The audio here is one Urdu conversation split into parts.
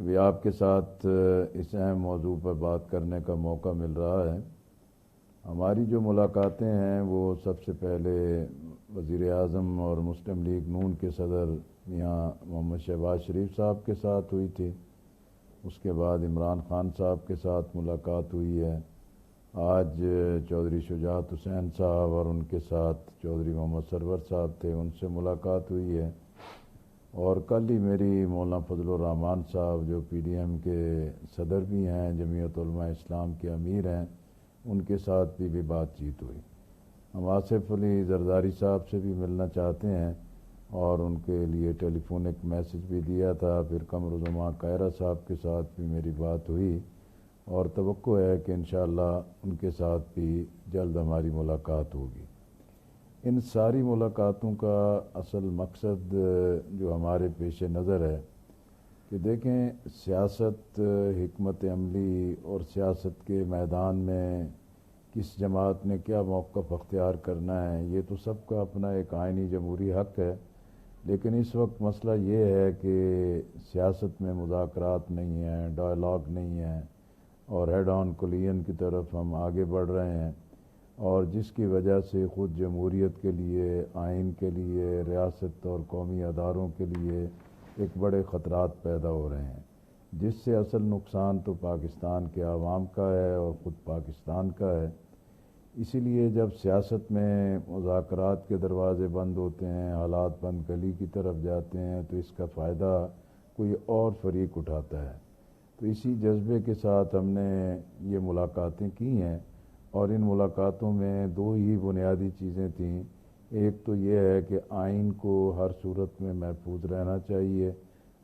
کہ بھی آپ کے ساتھ اس اہم موضوع پر بات کرنے کا موقع مل رہا ہے۔ ہماری جو ملاقاتیں ہیں وہ سب سے پہلے وزیر اعظم اور مسلم لیگ نون کے صدر میاں محمد شہباز شریف صاحب کے ساتھ ہوئی تھی، اس کے بعد عمران خان صاحب کے ساتھ ملاقات ہوئی ہے، آج چودھری شجاعت حسین صاحب اور ان کے ساتھ چودھری محمد سرور صاحب تھے، ان سے ملاقات ہوئی ہے، اور کل ہی میری مولانا فضل الرحمان صاحب جو پی ڈی ایم کے صدر بھی ہیں، جمعیت علماء اسلام کے امیر ہیں، ان کے ساتھ بھی بات چیت ہوئی۔ ہم آصف علی زرداری صاحب سے بھی ملنا چاہتے ہیں اور ان کے لیے ٹیلی فونک میسج بھی دیا تھا، پھر قمر الزمان قاہرہ صاحب کے ساتھ بھی میری بات ہوئی، اور توقع ہے کہ انشاءاللہ ان کے ساتھ بھی جلد ہماری ملاقات ہوگی۔ ان ساری ملاقاتوں کا اصل مقصد جو ہمارے پیش نظر ہے کہ دیکھیں، سیاست، حکمت عملی اور سیاست کے میدان میں کس جماعت نے کیا موقف اختیار کرنا ہے، یہ تو سب کا اپنا ایک آئینی جمہوری حق ہے، لیکن اس وقت مسئلہ یہ ہے کہ سیاست میں مذاکرات نہیں ہیں، ڈائلاگ نہیں ہے، اور ہیڈ آن کولیجن کی طرف ہم آگے بڑھ رہے ہیں، اور جس کی وجہ سے خود جمہوریت کے لیے، آئین کے لیے، ریاست اور قومی اداروں کے لیے ایک بڑے خطرات پیدا ہو رہے ہیں، جس سے اصل نقصان تو پاکستان کے عوام کا ہے اور خود پاکستان کا ہے۔ اسی لیے جب سیاست میں مذاکرات کے دروازے بند ہوتے ہیں، حالات بند گلی کی طرف جاتے ہیں، تو اس کا فائدہ کوئی اور فریق اٹھاتا ہے۔ تو اسی جذبے کے ساتھ ہم نے یہ ملاقاتیں کی ہیں، اور ان ملاقاتوں میں دو ہی بنیادی چیزیں تھیں۔ ایک تو یہ ہے کہ آئین کو ہر صورت میں محفوظ رہنا چاہیے،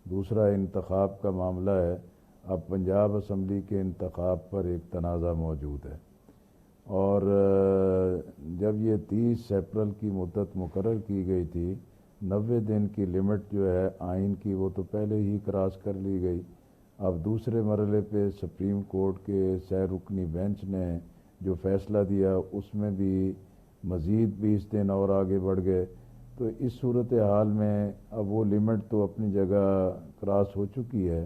دوسرا انتخاب کا معاملہ ہے۔ اب پنجاب اسمبلی کے انتخاب پر ایک تنازع موجود ہے، اور جب یہ 30 اپریل کی مدت مقرر کی گئی تھی، 90 دن کی لمٹ جو ہے آئین کی، وہ تو پہلے ہی کراس کر لی گئی۔ اب دوسرے مرحلے پہ سپریم کورٹ کے سہ رکنی بینچ نے جو فیصلہ دیا، اس میں بھی مزید 20 دن اور آگے بڑھ گئے۔ تو اس صورتحال میں اب وہ لمٹ تو اپنی جگہ کراس ہو چکی ہے،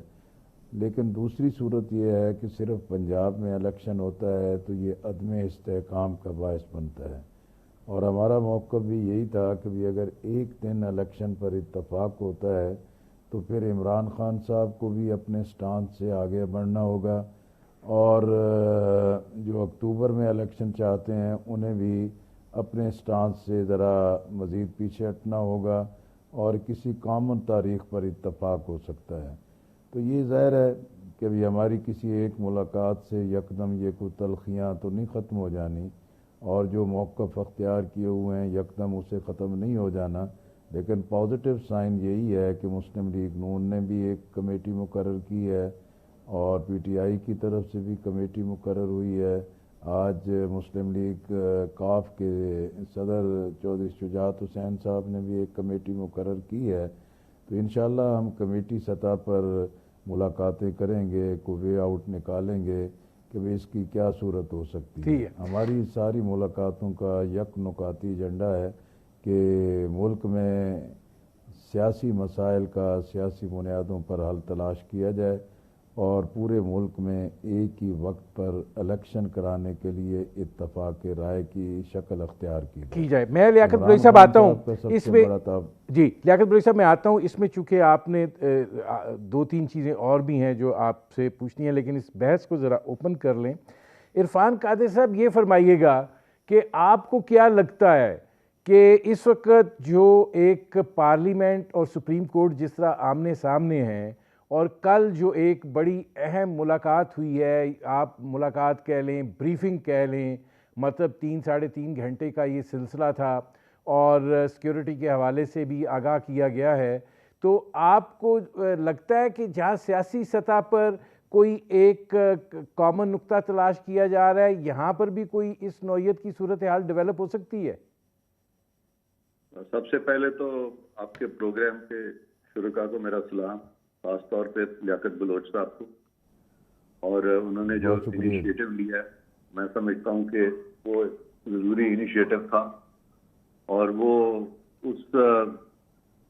لیکن دوسری صورت یہ ہے کہ صرف پنجاب میں الیکشن ہوتا ہے تو یہ عدم استحکام کا باعث بنتا ہے، اور ہمارا موقف بھی یہی تھا کہ بھی اگر ایک دن الیکشن پر اتفاق ہوتا ہے تو پھر عمران خان صاحب کو بھی اپنے سٹانس سے آگے بڑھنا ہوگا، اور جو اکتوبر میں الیکشن چاہتے ہیں انہیں بھی اپنے سٹانس سے ذرا مزید پیچھے ہٹنا ہوگا، اور کسی کامن تاریخ پر اتفاق ہو سکتا ہے۔ تو یہ ظاہر ہے کہ بھی ہماری کسی ایک ملاقات سے یکدم یہ کوئی تلخیاں تو نہیں ختم ہو جانی، اور جو موقف اختیار کیے ہوئے ہیں یکدم اسے ختم نہیں ہو جانا، لیکن پازیٹیو سائن یہی ہے کہ مسلم لیگ نون نے بھی ایک کمیٹی مقرر کی ہے، اور پی ٹی آئی کی طرف سے بھی کمیٹی مقرر ہوئی ہے۔ آج مسلم لیگ کاف کے صدر چودھری شجاعت حسین صاحب نے بھی ایک کمیٹی مقرر کی ہے، تو انشاءاللہ ہم کمیٹی سطح پر ملاقاتیں کریں گے، کوئی وے آؤٹ نکالیں گے کہ بھی اس کی کیا صورت ہو سکتی ہے۔ ہماری ساری ملاقاتوں کا یک نکاتی ایجنڈا ہے کہ ملک میں سیاسی مسائل کا سیاسی بنیادوں پر حل تلاش کیا جائے، اور پورے ملک میں ایک ہی وقت پر الیکشن کرانے کے لیے اتفاق رائے کی شکل اختیار کی جائے۔ میں لیاقت بلوچ صاحب آتا ہوں اس میں، جی لیاقت بلوچ صاحب میں آتا ہوں اس میں، چونکہ آپ نے دو تین چیزیں اور بھی ہیں جو آپ سے پوچھنی ہیں، لیکن اس بحث کو ذرا اوپن کر لیں۔ عرفان قادری صاحب یہ فرمائیے گا کہ آپ کو کیا لگتا ہے کہ اس وقت جو ایک پارلیمنٹ اور سپریم کورٹ جس طرح آمنے سامنے ہیں، اور کل جو ایک بڑی اہم ملاقات ہوئی ہے، آپ ملاقات کہہ لیں، بریفنگ کہہ لیں، مطلب 3-3.5 گھنٹے کا یہ سلسلہ تھا، اور سیکیورٹی کے حوالے سے بھی آگاہ کیا گیا ہے، تو آپ کو لگتا ہے کہ جہاں سیاسی سطح پر کوئی ایک کامن نقطہ تلاش کیا جا رہا ہے، یہاں پر بھی کوئی اس نوعیت کی صورتحال ڈیولپ ہو سکتی ہے؟ سب سے پہلے تو آپ کے پروگرام کے شرکاء کو میرا سلام، خاص طور پہ لیاقت بلوچ صاحب کو، اور انہوں نے جو انیشیٹو لیا ہے میں سمجھتا ہوں کہ وہ ضروری انیشیٹو تھا، اور وہ اس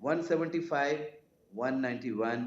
175, 191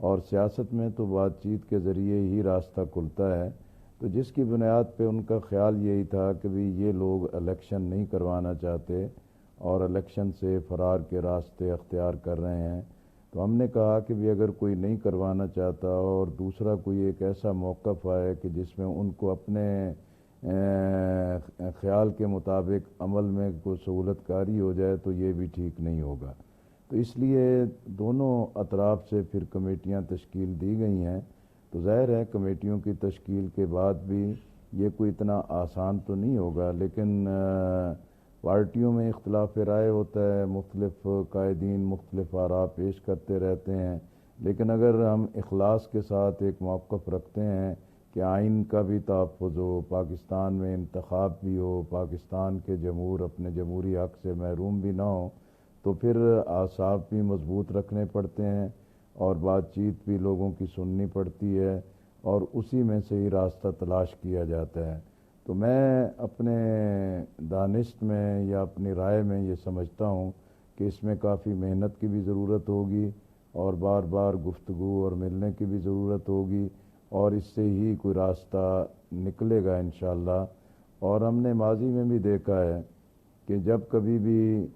اور سیاست میں تو بات چیت کے ذریعے ہی راستہ کھلتا ہے. تو جس کی بنیاد پہ ان کا خیال یہی تھا کہ بھی یہ لوگ الیکشن نہیں کروانا چاہتے اور الیکشن سے فرار کے راستے اختیار کر رہے ہیں. تو ہم نے کہا کہ بھی اگر کوئی نہیں کروانا چاہتا اور دوسرا کوئی ایک ایسا موقف آئے کہ جس میں ان کو اپنے خیال کے مطابق عمل میں کوئی سہولت کاری ہو جائے تو یہ بھی ٹھیک نہیں ہوگا. تو اس لیے دونوں اطراف سے پھر کمیٹیاں تشکیل دی گئی ہیں. تو ظاہر ہے کمیٹیوں کی تشکیل کے بعد بھی یہ کوئی اتنا آسان تو نہیں ہوگا، لیکن پارٹیوں میں اختلاف رائے ہوتا ہے، مختلف قائدین مختلف آراء پیش کرتے رہتے ہیں، لیکن اگر ہم اخلاص کے ساتھ ایک موقف رکھتے ہیں کہ آئین کا بھی تحفظ ہو، پاکستان میں انتخاب بھی ہو، پاکستان کے جمہور اپنے جمہوری حق سے محروم بھی نہ ہو، تو پھر اعصاب بھی مضبوط رکھنے پڑتے ہیں اور بات چیت بھی لوگوں کی سننی پڑتی ہے اور اسی میں سے ہی راستہ تلاش کیا جاتا ہے. تو میں اپنے دانست میں یا اپنی رائے میں یہ سمجھتا ہوں کہ اس میں کافی محنت کی بھی ضرورت ہوگی اور بار بار گفتگو اور ملنے کی بھی ضرورت ہوگی اور اس سے ہی کوئی راستہ نکلے گا انشاءاللہ. اور ہم نے ماضی میں بھی دیکھا ہے کہ جب کبھی بھی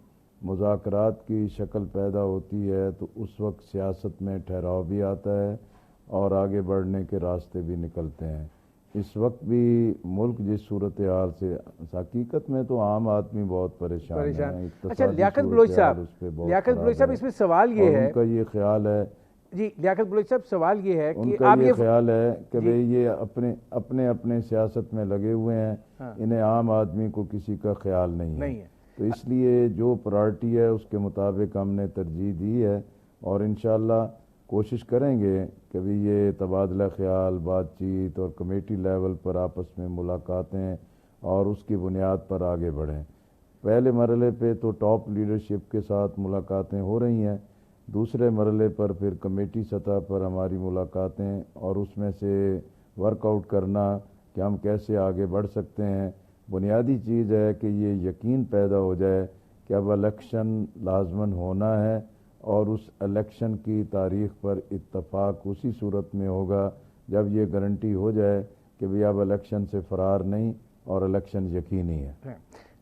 مذاکرات کی شکل پیدا ہوتی ہے تو اس وقت سیاست میں ٹھہراؤ بھی آتا ہے اور آگے بڑھنے کے راستے بھی نکلتے ہیں. اس وقت بھی ملک جس صورتحال سے حقیقت میں تو عام آدمی بہت پریشان ہے. اچھا لیاقت بلوچ صاحب، اس میں سوال یہ ہے، ان کا یہ خیال ہے جی لیاقت بلوچ صاحب سوال یہ ہے ان کہ کا آپ یہ خیال ہے کہ بھئی یہ اپنے سیاست میں لگے ہوئے ہیں، انہیں عام آدمی کو کسی کا خیال نہیں ہے. تو اس لیے جو پرائرٹی ہے اس کے مطابق ہم نے ترجیح دی ہے اور انشاءاللہ کوشش کریں گے کہ بھی یہ تبادلہ خیال، بات چیت اور کمیٹی لیول پر آپس میں ملاقاتیں اور اس کی بنیاد پر آگے بڑھیں. پہلے مرحلے پہ تو ٹاپ لیڈرشپ کے ساتھ ملاقاتیں ہو رہی ہیں، دوسرے مرحلے پر پھر کمیٹی سطح پر ہماری ملاقاتیں اور اس میں سے ورک آؤٹ کرنا کہ ہم کیسے آگے بڑھ سکتے ہیں. بنیادی چیز ہے کہ یہ یقین پیدا ہو جائے کہ اب الیکشن لازماً ہونا ہے اور اس الیکشن کی تاریخ پر اتفاق اسی صورت میں ہوگا جب یہ گارنٹی ہو جائے کہ بھی اب الیکشن سے فرار نہیں اور الیکشن یقینی ہے.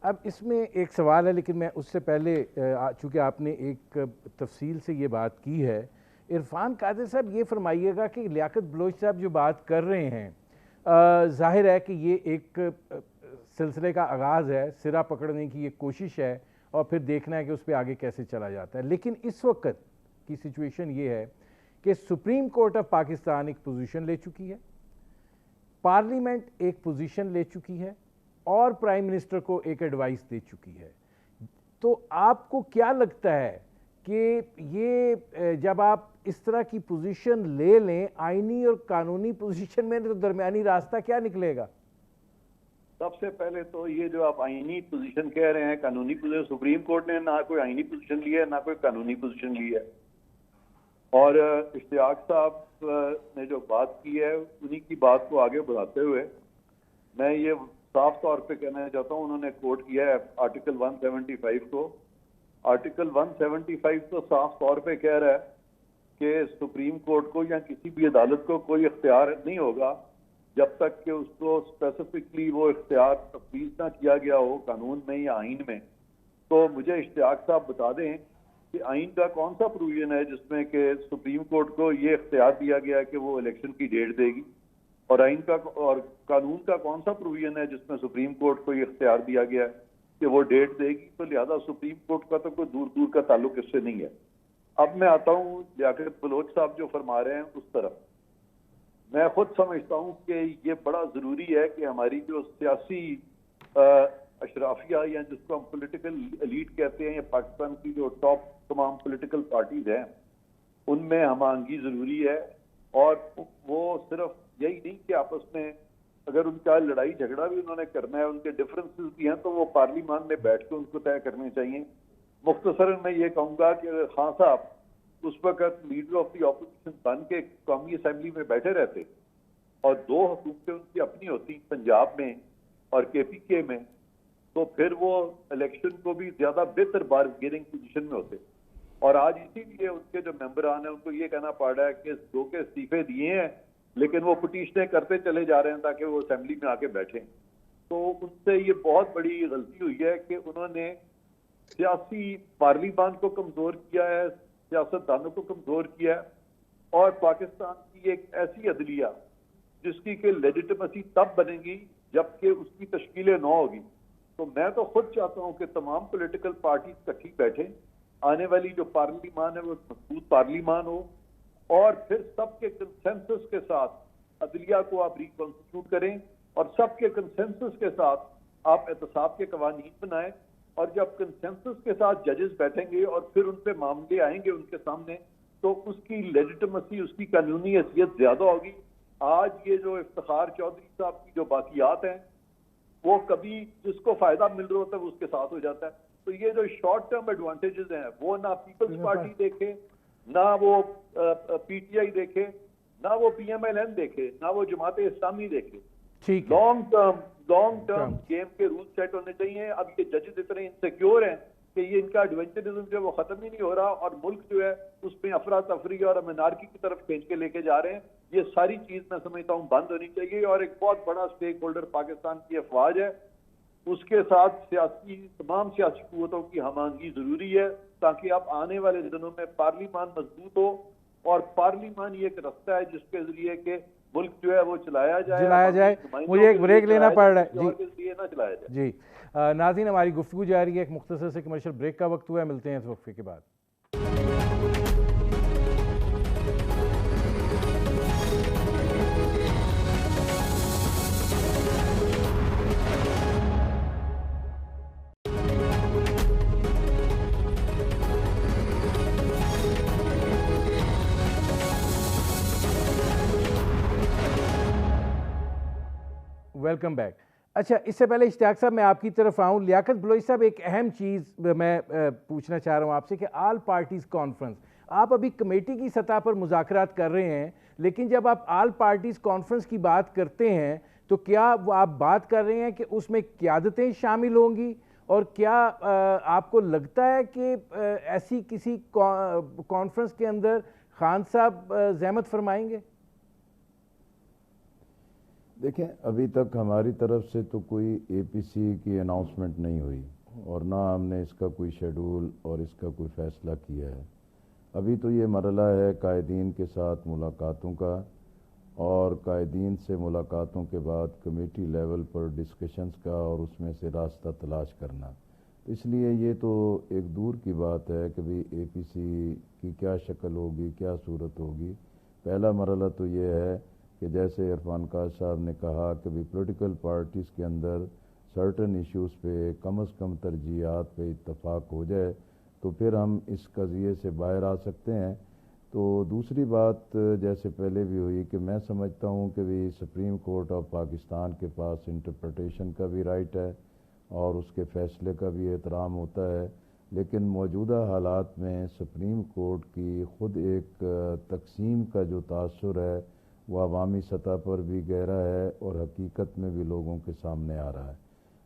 اب اس میں ایک سوال ہے لیکن میں اس سے پہلے چونکہ آپ نے ایک تفصیل سے یہ بات کی ہے، عرفان قادر صاحب یہ فرمائیے گا کہ لیاقت بلوچ صاحب جو بات کر رہے ہیں ظاہر ہے کہ یہ ایک سلسلے کا آغاز ہے، سرا پکڑنے کی ایک کوشش ہے اور پھر دیکھنا ہے کہ اس پہ آگے کیسے چلا جاتا ہے. لیکن اس وقت کی سچویشن یہ ہے کہ سپریم کورٹ آف پاکستان ایک پوزیشن لے چکی ہے، پارلیمنٹ ایک پوزیشن لے چکی ہے اور پرائم منسٹر کو ایک ایڈوائس دے چکی ہے. تو آپ کو کیا لگتا ہے کہ یہ جب آپ اس طرح کی پوزیشن لے لیں آئینی اور قانونی پوزیشن میں تو درمیانی راستہ کیا نکلے گا؟ سب سے پہلے تو یہ جو آپ آئینی پوزیشن کہہ رہے ہیں، قانونی پوزیشن، سپریم کورٹ نے نہ کوئی آئینی پوزیشن لی ہے نہ کوئی قانونی پوزیشن لی ہے. اور اشتیاق صاحب نے جو بات کی ہے انہی کی بات کو آگے بڑھاتے ہوئے میں یہ صاف طور پہ کہنا چاہتا ہوں، انہوں نے کوٹ کیا ہے آرٹیکل 175 کو. آرٹیکل 175 تو صاف طور پہ کہہ رہا ہے کہ سپریم کورٹ کو یا کسی بھی عدالت کو کوئی اختیار نہیں ہوگا جب تک کہ اس کو اسپیسیفکلی وہ اختیار تفویض نہ کیا گیا ہو قانون میں یا آئین میں. تو مجھے اشتیاق صاحب بتا دیں کہ آئین کا کون سا پروویژن ہے جس میں کہ سپریم کورٹ کو یہ اختیار دیا گیا ہے کہ وہ الیکشن کی ڈیٹ دے گی، اور آئین کا اور قانون کا کون سا پروویژن ہے جس میں سپریم کورٹ کو یہ اختیار دیا گیا ہے کہ وہ ڈیٹ دے گی. تو لہذا سپریم کورٹ کا تو کوئی دور دور کا تعلق اس سے نہیں ہے. اب میں آتا ہوں لیاقت بلوچ صاحب جو فرما رہے ہیں اس طرف. میں خود سمجھتا ہوں کہ یہ بڑا ضروری ہے کہ ہماری جو سیاسی اشرافیہ یا جس کو ہم پولیٹیکل ایلیٹ کہتے ہیں یا پاکستان کی جو ٹاپ تمام پولیٹیکل پارٹیز ہیں ان میں ہم آہنگی ضروری ہے. اور وہ صرف یہی نہیں کہ آپس میں اگر ان کا لڑائی جھگڑا بھی انہوں نے کرنا ہے، ان کے ڈفرینسز بھی ہیں تو وہ پارلیمان میں بیٹھ کے ان کو طے کرنے چاہیے. مختصراً میں یہ کہوں گا کہ اگر خان صاحب اس وقت لیڈر آف دی اپوزیشن بن کے قومی اسمبلی میں بیٹھے رہتے اور دو حکومتیں ان کی اپنی ہوتی پنجاب میں اور KPK میں، تو پھر وہ الیکشن کو بھی زیادہ بہتر بارگیننگ پوزیشن میں ہوتے. اور آج اسی لیے ان کے جو ممبران ہیں ان کو یہ کہنا پڑ رہا ہے کہ 2 کے استعفے دیے ہیں لیکن وہ پٹیشنیں کرتے چلے جا رہے ہیں تاکہ وہ اسمبلی میں آ کے بیٹھیں. تو ان سے یہ بہت بڑی غلطی ہوئی ہے کہ انہوں نے سیاسی پارلیمان کو کمزور کیا ہے, سیاست دانوں کو کمزور کیا ہے, اور پاکستان کی ایک ایسی عدلیہ جس کی کہ لیجیٹمیسی تب بنے گی جبکہ اس کی تشکیل نو ہوگی. تو میں تو خود چاہتا ہوں کہ تمام پولیٹیکل پارٹیز اکٹھی بیٹھیں, آنے والی جو پارلیمان ہے وہ مضبوط پارلیمان ہو, اور پھر سب کے کنسنسس کے ساتھ عدلیہ کو آپ ریکنسٹیٹیوٹ کریں, اور سب کے کنسنسس کے ساتھ آپ احتساب کے قوانین بنائیں, اور جب کنسنسس کے ساتھ ججز بیٹھیں گے اور پھر ان پہ معاملے آئیں گے ان کے سامنے, تو اس کی لیجیٹمیسی, اس کی قانونی حیثیت زیادہ ہوگی. آج یہ جو افتخار چودھری صاحب کی جو باقیات ہیں وہ کبھی جس کو فائدہ مل رہا ہوتا ہے وہ اس کے ساتھ ہو جاتا ہے. تو یہ جو شارٹ ٹرم ایڈوانٹیجز ہیں وہ نہ پیپلز پارٹی دیکھے, نہ وہ پی ٹی آئی دیکھے, نہ وہ پی ایم ایل این دیکھے, نہ وہ جماعت اسلامی دیکھے. لانگ ٹرم گیم کے رول سیٹ ہونے چاہیے. اب یہ ججز اتنے انسیکیور ہیں کہ یہ ان کا ایڈونچرزم جو ہے وہ ختم ہی نہیں ہو رہا, اور ملک جو ہے اس میں افراتفری اور منارکی کی طرف کھینچ کے لے کے جا رہے ہیں. یہ ساری چیز میں سمجھتا ہوں بند ہونی چاہیے, اور ایک بہت بڑا سٹیک ہولڈر پاکستان کی افواج ہے, اس کے ساتھ تمام سیاسی قوتوں کی ہم آہنگی ضروری ہے تاکہ اب آنے والے دنوں میں پارلیمان مضبوط ہو, اور پارلیمان یہ ایک رستہ ہے جس کے ذریعے کہ ملک جو ہے وہ چلایا جائے. مجھے ایک بریک لینا پڑ رہا ہے جی. ناظرین, ہماری گفتگو جاری ہے, ایک مختصر سے کمرشل بریک کا وقت ہوا ہے, ملتے ہیں اس وقفے کے بعد. Welcome back. اچھا, اس سے پہلے اشتیاق صاحب میں آپ کی طرف آؤں, لیاقت بلوچ صاحب ایک اہم چیز میں پوچھنا چاہ رہا ہوں آپ سے کہ آل پارٹیز کانفرنس, آپ ابھی کمیٹی کی سطح پر مذاکرات کر رہے ہیں, لیکن جب آپ آل پارٹیز کانفرنس کی بات کرتے ہیں تو کیا وہ آپ بات کر رہے ہیں کہ اس میں قیادتیں شامل ہوں گی, اور کیا آپ کو لگتا ہے کہ ایسی کسی کانفرنس کے اندر خان صاحب زحمت فرمائیں گے؟ دیکھیں, ابھی تک ہماری طرف سے تو کوئی اے پی سی کی اناؤنسمنٹ نہیں ہوئی, اور نہ ہم نے اس کا کوئی شیڈول اور اس کا کوئی فیصلہ کیا ہے. ابھی تو یہ مرحلہ ہے قائدین کے ساتھ ملاقاتوں کا, اور قائدین سے ملاقاتوں کے بعد کمیٹی لیول پر ڈسکشنز کا, اور اس میں سے راستہ تلاش کرنا. اس لیے یہ تو ایک دور کی بات ہے کہ بھی اے پی سی کی کیا شکل ہوگی, کیا صورت ہوگی. پہلا مرحلہ تو یہ ہے کہ جیسے عرفان قاض صاحب نے کہا کہ بھی پولیٹیکل پارٹیز کے اندر سرٹن ایشوز پہ کم از کم ترجیحات پہ اتفاق ہو جائے تو پھر ہم اس قضیے سے باہر آ سکتے ہیں. تو دوسری بات جیسے پہلے بھی ہوئی کہ میں سمجھتا ہوں کہ بھی سپریم کورٹ آف پاکستان کے پاس انٹرپریٹیشن کا بھی رائٹ ہے اور اس کے فیصلے کا بھی احترام ہوتا ہے, لیکن موجودہ حالات میں سپریم کورٹ کی خود ایک تقسیم کا جو تاثر ہے وہ عوامی سطح پر بھی گہرا ہے اور حقیقت میں بھی لوگوں کے سامنے آ رہا ہے.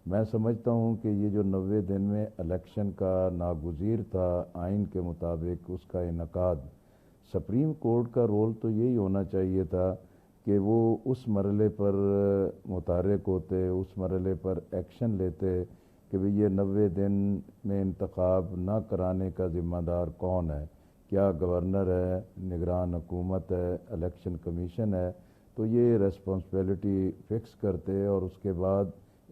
میں سمجھتا ہوں کہ یہ جو 90 دن میں الیکشن کا ناگزیر تھا آئین کے مطابق اس کا انعقاد, سپریم کورٹ کا رول تو یہی ہونا چاہیے تھا کہ وہ اس مرحلے پر متحرک ہوتے, اس مرحلے پر ایکشن لیتے کہ بھی یہ 90 دن میں انتخاب نہ کرانے کا ذمہ دار کون ہے, کیا گورنر ہے, نگران حکومت ہے, الیکشن کمیشن ہے. تو یہ ریسپانسبلٹی فکس کرتے اور اس کے بعد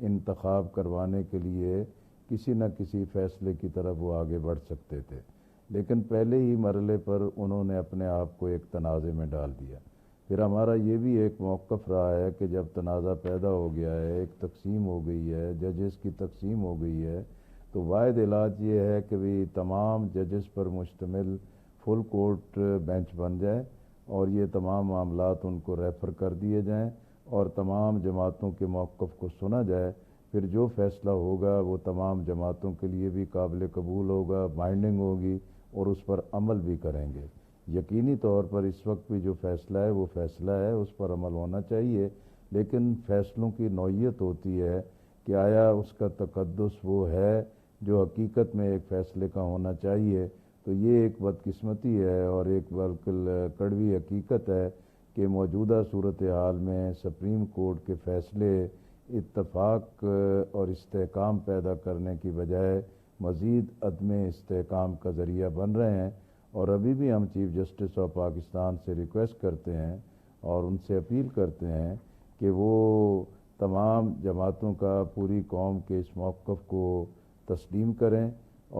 انتخاب کروانے کے لیے کسی نہ کسی فیصلے کی طرف وہ آگے بڑھ سکتے تھے. لیکن پہلے ہی مرحلے پر انہوں نے اپنے آپ کو ایک تنازع میں ڈال دیا. پھر ہمارا یہ بھی ایک موقف رہا ہے کہ جب تنازع پیدا ہو گیا ہے, ایک تقسیم ہو گئی ہے, ججز کی تقسیم ہو گئی ہے, تو واحد علاج یہ ہے کہ بھی تمام ججز پر مشتمل فل کورٹ بینچ بن جائے اور یہ تمام معاملات ان کو ریفر کر دیے جائیں اور تمام جماعتوں کے موقف کو سنا جائے. پھر جو فیصلہ ہوگا وہ تمام جماعتوں کے لیے بھی قابل قبول ہوگا, بائنڈنگ ہوگی اور اس پر عمل بھی کریں گے. یقینی طور پر اس وقت بھی جو فیصلہ ہے وہ فیصلہ ہے, اس پر عمل ہونا چاہیے, لیکن فیصلوں کی نوعیت ہوتی ہے کہ آیا اس کا تقدس وہ ہے جو حقیقت میں ایک فیصلے کا ہونا چاہیے, تو یہ ایک بدقسمتی ہے اور ایک بالکل کڑوی حقیقت ہے کہ موجودہ صورتحال میں سپریم کورٹ کے فیصلے اتفاق اور استحکام پیدا کرنے کی بجائے مزید عدم استحکام کا ذریعہ بن رہے ہیں، اور ابھی بھی ہم چیف جسٹس آف پاکستان سے ریکویسٹ کرتے ہیں اور ان سے اپیل کرتے ہیں کہ وہ تمام جماعتوں کا پوری قوم کے اس موقف کو تسلیم کریں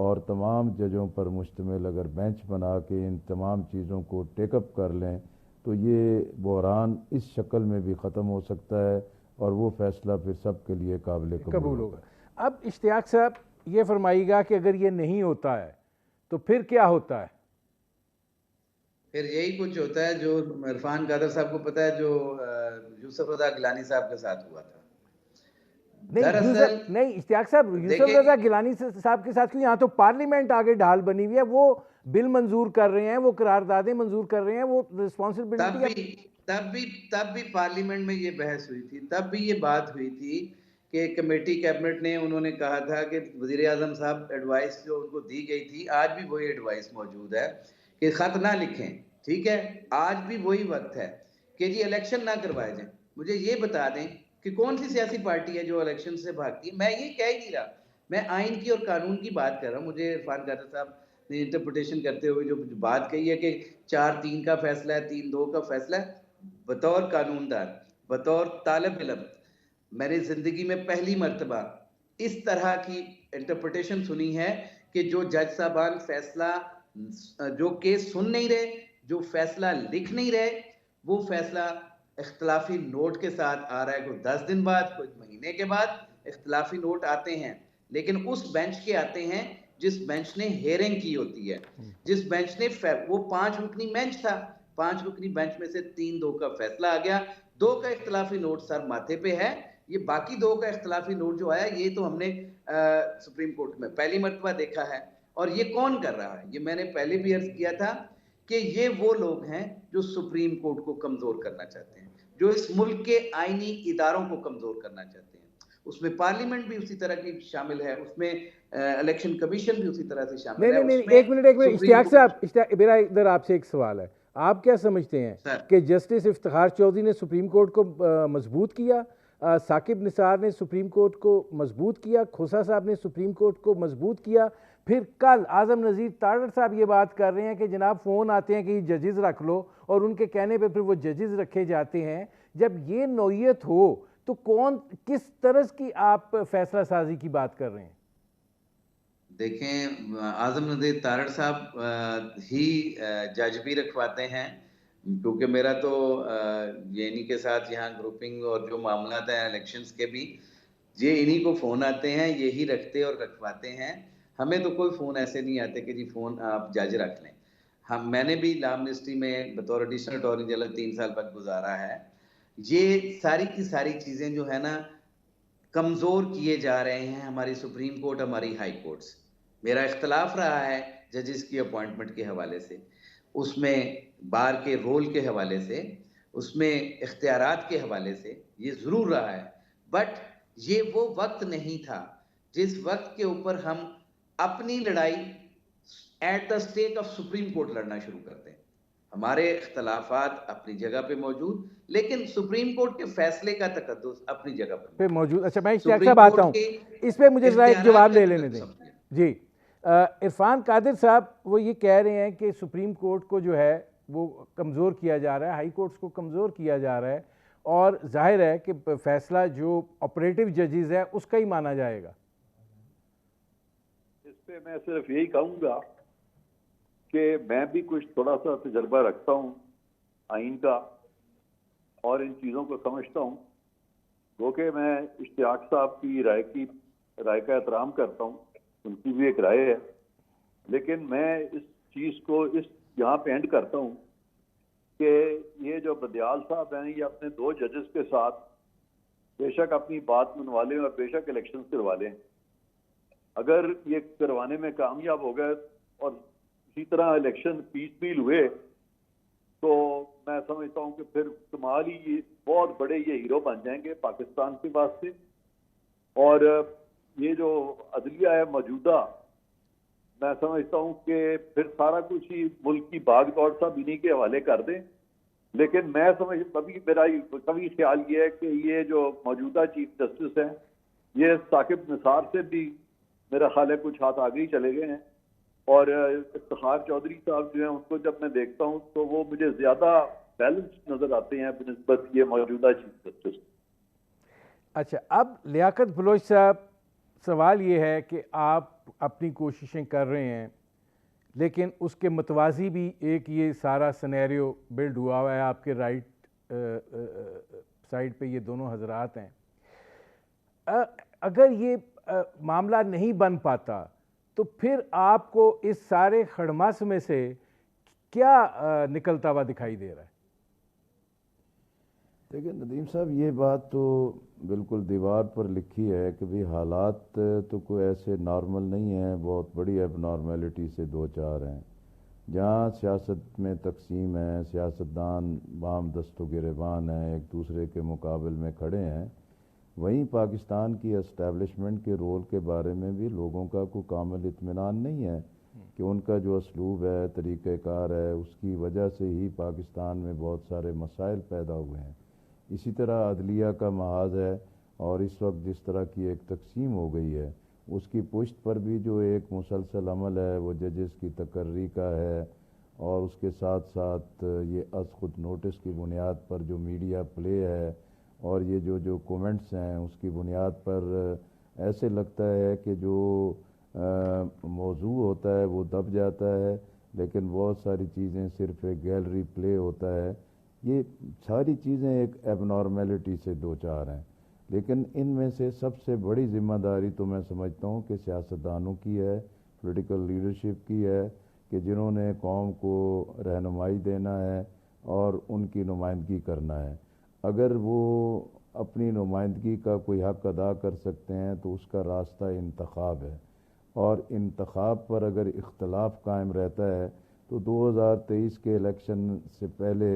اور تمام ججوں پر مشتمل اگر بینچ بنا کے ان تمام چیزوں کو ٹیک اپ کر لیں تو یہ بحران اس شکل میں بھی ختم ہو سکتا ہے اور وہ فیصلہ پھر سب کے لیے قابل قبول ہوگا۔ اب اشتیاق صاحب یہ فرمائیے گا کہ اگر یہ نہیں ہوتا ہے تو پھر کیا ہوتا ہے؟ پھر یہی کچھ ہوتا ہے جو عرفان قادر صاحب کو پتا ہے، جو یوسف رضا گیلانی صاحب کے ساتھ ہوا تھا۔ نہیں اشتیاق صاحب، یوسف رضا گیلانی صاحب کے ساتھ کیوں؟ یہاں تو پارلیمنٹ آگے ڈھال بنی ہوئی ہے، وہ بل منظور کر رہے ہیں، وہ قراردادیں منظور کر رہے ہیں، وہ ریسپانسبلٹی۔ تب بھی پارلیمنٹ میں یہ بحث ہوئی تھی، تب بھی یہ بات ہوئی تھی کہ کمیٹی کیبنٹ نے انہوں نے کہا تھا کہ وزیر اعظم صاحب ایڈوائس جو ان کو دی گئی تھی، آج بھی وہی ایڈوائس موجود ہے کہ خط نہ لکھیں، ٹھیک ہے؟ آج بھی وہی وقت ہے کہ جی الیکشن نہ کروائے جائیں۔ مجھے یہ بتا دیں کہ کون سی سیاسی پارٹی ہے جو الیکشن سے بھاگتی ہے؟ میں یہ کہہ ہی نہیں رہا، میں آئین کی اور قانون کی بات کر رہا ہوں۔ مجھے عرفان قادر صاحب نے انٹرپریٹیشن کرتے ہوئے جو بات کہی ہے کہ 4-3 کا فیصلہ ہے، 3-2 کا فیصلہ ہے، بطور قانون دان، بطور طالب علم، میں نے زندگی میں پہلی مرتبہ اس طرح کی انٹرپریٹیشن سنی ہے کہ جو جج صاحبان فیصلہ جو کیس سن نہیں رہے، جو فیصلہ لکھ نہیں رہے، وہ فیصلہ اختلافی نوٹ کے ساتھ آ رہا ہے، کوئی 10 دن بعد، کوئی مہینے کے بعد اختلافی نوٹ آتے ہیں، لیکن اس بینچ کے آتے ہیں جس بینچ نے ہیئرنگ کی ہوتی ہے، جس بینچ نے وہ 5 رکنی بینچ تھا، 5 رکنی بینچ میں سے 3-2 کا فیصلہ آ گیا، 2 کا اختلافی نوٹ سر ماتھے پہ ہے، یہ باقی 2 کا اختلافی نوٹ جو آیا یہ تو ہم نے سپریم کورٹ میں پہلی مرتبہ دیکھا ہے۔ اور یہ کون کر رہا ہے؟ یہ میں نے پہلے بھی عرض کیا تھا کہ یہ وہ لوگ ہیں جو سپریم کورٹ کو کمزور کرنا چاہتے ہیں، جو اس ملک کے آئینی اداروں کو کمزور کرنا چاہتے ہیں۔ اس میں پارلیمنٹ بھی اسی طرح کی شامل ہے، اس میں الیکشن کمیشن بھی اسی طرح سے شامل ہے۔ نہیں ایک منٹ اشتیاق صاحب، میرا ادھر آپ سے ایک سوال ہے، آپ کیا سمجھتے ہیں کہ جسٹس افتخار چودھری نے سپریم کورٹ کو مضبوط کیا، ثاقب نثار نے سپریم کورٹ کو مضبوط کیا، کھوسا صاحب نے سپریم کورٹ کو مضبوط کیا، پھر کل اعظم نذیر تارڑ صاحب یہ بات کر رہے ہیں کہ جناب فون آتے ہیں کہ یہ ججز رکھ لو، اور ان کے کہنے پہ پھر وہ ججز رکھے جاتے ہیں۔ جب یہ نوعیت ہو تو کون کس طرز کی آپ فیصلہ سازی کی بات کر رہے ہیں؟ دیکھیں، اعظم نذیر تارڑ صاحب ہی جج بھی رکھواتے ہیں، کیونکہ میرا تو انہی کے ساتھ یہاں گروپنگ اور جو معاملات ہیں الیکشنز کے بھی، یہ انہی کو فون آتے ہیں، یہی رکھتے اور رکھواتے ہیں۔ ہمیں تو کوئی فون ایسے نہیں آتے کہ جی فون آپ جج رکھ لیں۔ میں نے بھی لا منسٹری میں بطور ایڈیشنل اٹارنی جنرل 3 سال تک گزارا ہے۔ یہ ساری کی ساری چیزیں جو ہے نا کمزور کیے جا رہے ہیں، ہماری سپریم کورٹ، ہماری ہائی کورٹس۔ میرا اختلاف رہا ہے ججز کی اپوائنٹمنٹ کے حوالے سے، اس میں بار کے رول کے حوالے سے، اس میں اختیارات کے حوالے سے، یہ ضرور رہا ہے، بٹ یہ وہ وقت نہیں تھا جس وقت کے اوپر ہم اپنی لڑائی at the state of Supreme Court لڑنا شروع کرتے ہیں۔ ہمارے اختلافات اپنی جگہ پہ موجود، لیکن سپریم کورٹ کے فیصلے کا تقدس اپنی جگہ پہ موجود۔ اچھا، میں اشتیاق صاحب آتا ہوں، اس پہ مجھے ذرا ایک جواب لے لینے دیں۔ جی، عرفان قادر صاحب وہ یہ کہہ رہے ہیں کہ سپریم کورٹ کو جو ہے وہ کمزور کیا جا رہا ہے، ہائی کورٹس کو کمزور کیا جا رہا ہے، اور ظاہر ہے کہ فیصلہ جو آپریٹو ججز ہے اس کا ہی مانا جائے گا۔ اس پہ میں صرف یہی کہوں گا کہ میں بھی کچھ تھوڑا سا تجربہ رکھتا ہوں آئین کا اور ان چیزوں کو سمجھتا ہوں، کیونکہ میں اشتیاق صاحب کی رائے کا احترام کرتا ہوں، ان کی بھی ایک رائے ہے، لیکن میں اس چیز کو یہاں پہ اینڈ کرتا ہوں کہ یہ جو بدیال صاحب ہیں یہ اپنے 2 ججز کے ساتھ بے شک اپنی بات منوا لیں اور بے شک الیکشن کروا لیں۔ اگر یہ کروانے میں کامیاب ہو گئے اور اسی طرح الیکشن پیسفل ہوئے تو میں سمجھتا ہوں کہ پھر کمال ہی یہ بہت بڑے یہ ہیرو بن جائیں گے پاکستان کے واسطے۔ اور یہ جو عدلیہ ہے موجودہ، میں سمجھتا ہوں کہ پھر سارا کچھ ہی ملک کی بھاگ دوڑ سب انہی کے حوالے کر دیں. لیکن میں میرا کبھی خیال یہ ہے کہ یہ جو موجودہ چیف جسٹس ہیں یہ ثاقب نثار سے بھی میرا خیال ہے کچھ ہاتھ آگے ہی چلے گئے ہیں. اور افتخار چودھری صاحب جو ہیں ان کو جب میں دیکھتا ہوں تو وہ مجھے زیادہ بیلنس نظر آتے ہیں بنسبت یہ موجودہ چیف جسٹس. اچھا، اب لیاقت بلوچ صاحب، سوال یہ ہے کہ آپ اپنی کوششیں کر رہے ہیں لیکن اس کے متوازی بھی ایک یہ سارا سنیریو بلڈ ہوا ہوا ہے. آپ کے رائٹ سائڈ پہ یہ دونوں حضرات ہیں. اگر یہ معاملہ نہیں بن پاتا تو پھر آپ کو اس سارے خڑمس میں سے کیا نکلتا ہوا دکھائی دے رہا ہے؟ دیکھیں ندیم صاحب، یہ بات تو بالکل دیوار پر لکھی ہے کہ بھی حالات تو کوئی ایسے نارمل نہیں ہیں، بہت بڑی اب نارملٹی سے دو چار ہیں. جہاں سیاست میں تقسیم ہے، سیاستدان بام دست و گریبان ہیں، ایک دوسرے کے مقابل میں کھڑے ہیں، وہیں پاکستان کی اسٹیبلشمنٹ کے رول کے بارے میں بھی لوگوں کا کوئی کامل اطمینان نہیں ہے کہ ان کا جو اسلوب ہے، طریقہ کار ہے، اس کی وجہ سے ہی پاکستان میں بہت سارے مسائل پیدا ہوئے ہیں. اسی طرح عدلیہ کا محاذ ہے، اور اس وقت جس طرح کی ایک تقسیم ہو گئی ہے اس کی پشت پر بھی جو ایک مسلسل عمل ہے وہ ججز کی تقرری کا ہے، اور اس کے ساتھ ساتھ یہ از خود نوٹس کی بنیاد پر جو میڈیا پلے ہے اور یہ جو کومنٹس ہیں اس کی بنیاد پر ایسے لگتا ہے کہ جو موضوع ہوتا ہے وہ دب جاتا ہے، لیکن بہت ساری چیزیں صرف ایک گیلری پلے ہوتا ہے. یہ ساری چیزیں ایک ایب نارمیلٹی سے دو چار ہیں، لیکن ان میں سے سب سے بڑی ذمہ داری تو میں سمجھتا ہوں کہ سیاستدانوں کی ہے، پولیٹیکل لیڈرشپ کی ہے، کہ جنہوں نے قوم کو رہنمائی دینا ہے اور ان کی نمائندگی کرنا ہے. اگر وہ اپنی نمائندگی کا کوئی حق ادا کر سکتے ہیں تو اس کا راستہ انتخاب ہے، اور انتخاب پر اگر اختلاف قائم رہتا ہے تو 2023 کے الیکشن سے پہلے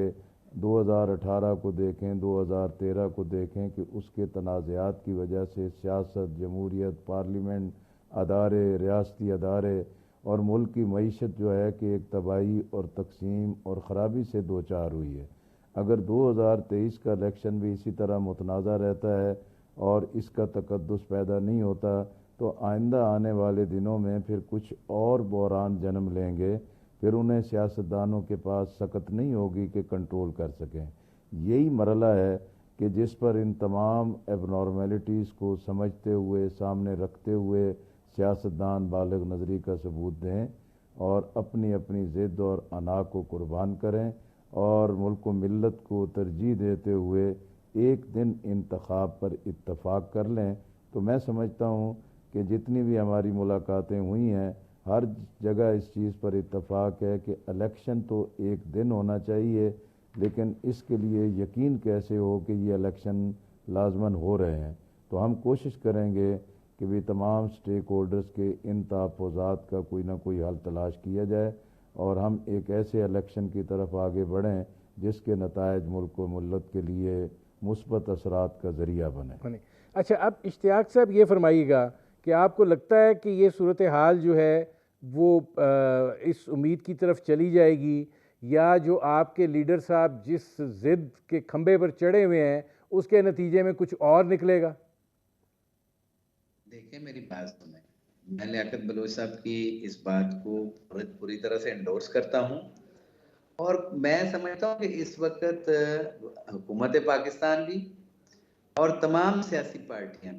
2018 کو دیکھیں، 2013 کو دیکھیں کہ اس کے تنازعات کی وجہ سے سیاست، جمہوریت، پارلیمنٹ، ادارے، ریاستی ادارے اور ملک کی معیشت جو ہے کہ ایک تباہی اور تقسیم اور خرابی سے دو چار ہوئی ہے. اگر 2023 کا الیکشن بھی اسی طرح متنازع رہتا ہے اور اس کا تقدس پیدا نہیں ہوتا تو آئندہ آنے والے دنوں میں پھر کچھ اور بحران جنم لیں گے. پھر انہیں سیاستدانوں کے پاس سکت نہیں ہوگی کہ کنٹرول کر سکیں. یہی مرحلہ ہے کہ جس پر ان تمام ایب نارمیلٹیز کو سمجھتے ہوئے، سامنے رکھتے ہوئے سیاستدان بالغ نظری کا ثبوت دیں اور اپنی اپنی ضد اور انا کو قربان کریں، اور ملک و ملت کو ترجیح دیتے ہوئے ایک دن انتخاب پر اتفاق کر لیں. تو میں سمجھتا ہوں کہ جتنی بھی ہماری ملاقاتیں ہوئی ہیں ہر جگہ اس چیز پر اتفاق ہے کہ الیکشن تو ایک دن ہونا چاہیے، لیکن اس کے لیے یقین کیسے ہو کہ یہ الیکشن لازماً ہو رہے ہیں. تو ہم کوشش کریں گے کہ بھی تمام سٹیک ہولڈرز کے ان تحفظات کا کوئی نہ کوئی حل تلاش کیا جائے اور ہم ایک ایسے الیکشن کی طرف آگے بڑھیں جس کے نتائج ملک و ملت کے لیے مثبت اثرات کا ذریعہ بنے. اچھا، اب اشتیاق صاحب یہ فرمائیے گا کہ آپ کو لگتا ہے کہ یہ صورتحال جو ہے وہ اس امید کی طرف چلی جائے گی، یا جو آپ کے لیڈر صاحب جس ضد کے کھمبے پر چڑھے ہوئے ہیں اس کے نتیجے میں کچھ اور نکلے گا؟ دیکھیں میری بات سنیں، میں لیاقت بلوچ صاحب کی اس بات کو پوری طرح سے انڈورس کرتا ہوں، اور میں سمجھتا ہوں کہ اس وقت حکومت پاکستان بھی اور تمام سیاسی پارٹیاں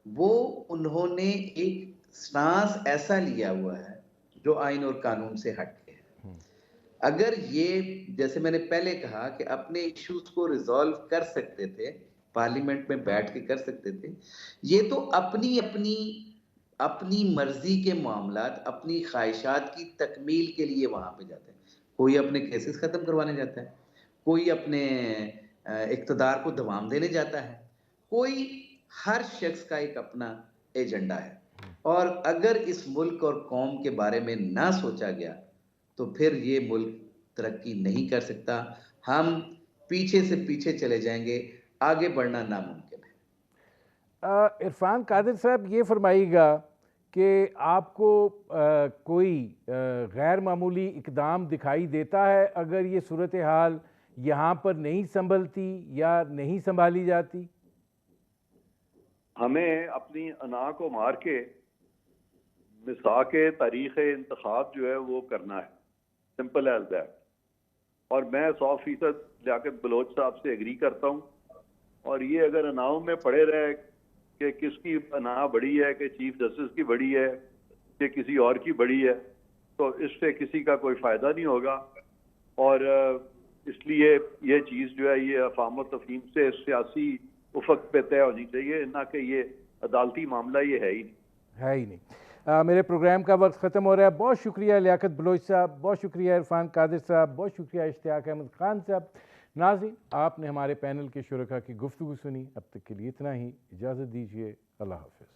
وہ انہوں نے ایک سٹانس ایسا لیا ہوا ہے جو آئین اور قانون سے ہٹ کے ہے. اگر یہ جیسے میں نے پہلے کہا کہ اپنے ایشوز کو ریزالو کر سکتے تھے، پارلیمنٹ میں بیٹھ کے کر سکتے تھے، یہ تو اپنی مرضی کے معاملات، اپنی خواہشات کی تکمیل کے لیے وہاں پہ جاتے ہیں. کوئی اپنے کیسز ختم کروانے جاتا ہے، کوئی اپنے اقتدار کو دوام دینے جاتا ہے، کوئی ہر شخص کا ایک اپنا ایجنڈا ہے. اور اگر اس ملک اور قوم کے بارے میں نہ سوچا گیا تو پھر یہ ملک ترقی نہیں کر سکتا. ہم پیچھے سے پیچھے چلے جائیں گے، آگے بڑھنا ناممکن ہے. عرفان قادر صاحب یہ فرمائیے گا کہ آپ کو کوئی غیر معمولی اقدام دکھائی دیتا ہے اگر یہ صورتحال یہاں پر نہیں سنبھلتی یا نہیں سنبھالی جاتی؟ ہمیں اپنی انا کو مار کے مساق تاریخ انتخاب جو ہے وہ کرنا ہے، سمپل ایز دیٹ. اور میں 100% لیاقت بلوچ صاحب سے ایگری کرتا ہوں. اور یہ اگر اناؤں میں پڑے رہے کہ کس کی انا بڑی ہے، کہ چیف جسٹس کی بڑی ہے کہ کسی اور کی بڑی ہے، تو اس سے کسی کا کوئی فائدہ نہیں ہوگا. اور اس لیے یہ چیز جو ہے یہ افہام و تفہیم سے سیاسی افق پہ طے ہونی چاہیے، نہ کہ یہ عدالتی معاملہ یہ ہے ہی نہیں. میرے پروگرام کا وقت ختم ہو رہا ہے. بہت شکریہ لیاقت بلوچ صاحب، بہت شکریہ عرفان قادر صاحب، بہت شکریہ اشتیاق احمد خان صاحب. ناظرین، آپ نے ہمارے پینل کے شرکاء کی گفتگو سنی. اب تک کے لیے اتنا ہی. اجازت دیجیے. اللہ حافظ.